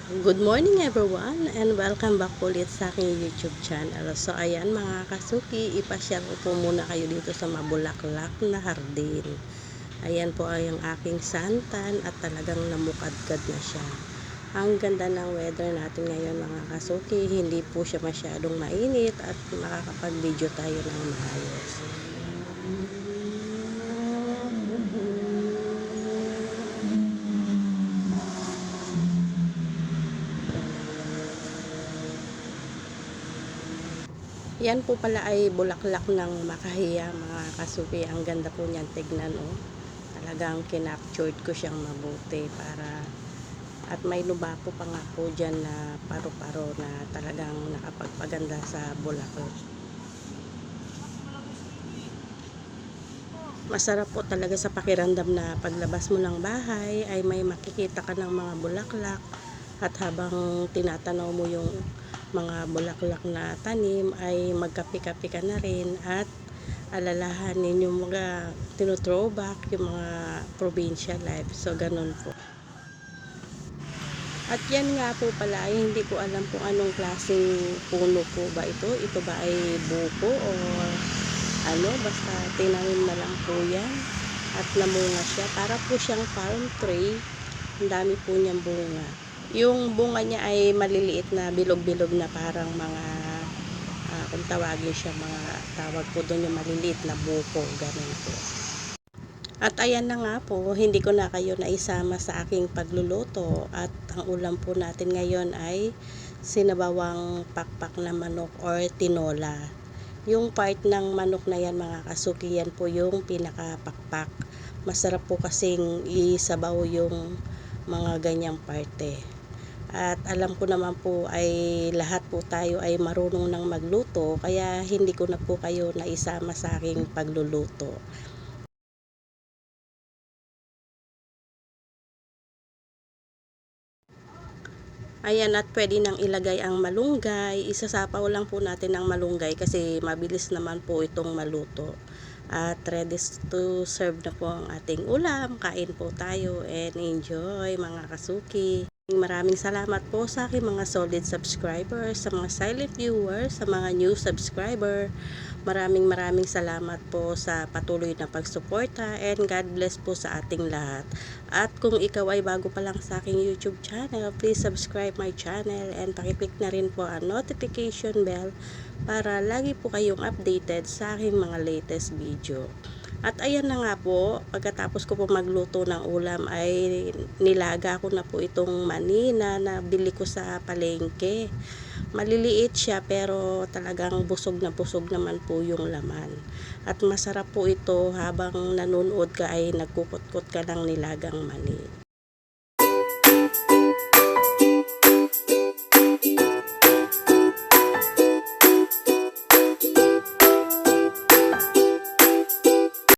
Good morning everyone and welcome back ulit sa aking YouTube channel. So ayan mga kasuki, ipasyal ko po muna kayo dito sa mabulaklak na hardin. Ayan po ay ang aking santan at talagang namukadkad na siya. Ang ganda ng weather natin ngayon mga kasuki, hindi po siya masyadong mainit at makakapag-video tayo ng maayos. Yan po pala ay bulaklak ng makahiya mga kasuki. Ang ganda po niyan tignan oh. Talagang kinaptured ko siyang mabuti para at may nubapo pa nga po dyan na paro-paro na talagang nakapagpaganda sa bulaklak. Masarap po talaga sa pakiramdam na paglabas mo ng bahay ay may makikita ka ng mga bulaklak at habang tinatanaw mo yung mga bulaklak na tanim ay magkape-kape ka na rin at alalahanin yung mga tinuthrowback, yung mga provincial life. So ganun po. At yan nga po pala ay hindi ko alam kung anong klaseng puno po ba ito. Ito ba ay buko o ano, basta tinanim na lang po yan at namunga siya. Para po siyang palm tree. Ang dami po niyang bunga. Yung bunga niya ay maliliit na bilog-bilog na parang mga kung tawagin siya, mga tawag po doon yung maliliit na buko, ganun po. At ayan na nga po, hindi ko na kayo naisama sa aking pagluluto at ang ulam po natin ngayon ay sinabawang pakpak na manok or tinola. Yung part ng manok na yan mga kasuki, yan po yung pinakapakpak. Masarap po kasing isabaw yung mga ganyang parte. At alam ko naman po ay lahat po tayo ay marunong ng magluto, kaya hindi ko na po kayo naisama sa aking pagluluto. Ayan, at pwede nang ilagay ang malunggay. Isasapaw lang po natin ang malunggay kasi mabilis naman po itong maluto. At ready to serve na po ang ating ulam. Kain po tayo and enjoy mga kasuki. Maraming salamat po sa aking mga solid subscribers, sa mga silent viewers, sa mga new subscriber. Maraming salamat po sa patuloy na pagsuporta and God bless po sa ating lahat. At kung ikaw ay bago pa lang sa aking YouTube channel, please subscribe my channel and pakiclick na rin po ang notification bell para lagi po kayong updated sa aking mga latest video. At ayan na nga po, pagkatapos ko po magluto ng ulam ay nilaga ko na po itong mani na nabili ko sa palengke. Maliliit siya pero talagang busog na busog naman po yung laman. At masarap po ito habang nanonood ka ay nagkukot-kot ka ng nilagang mani.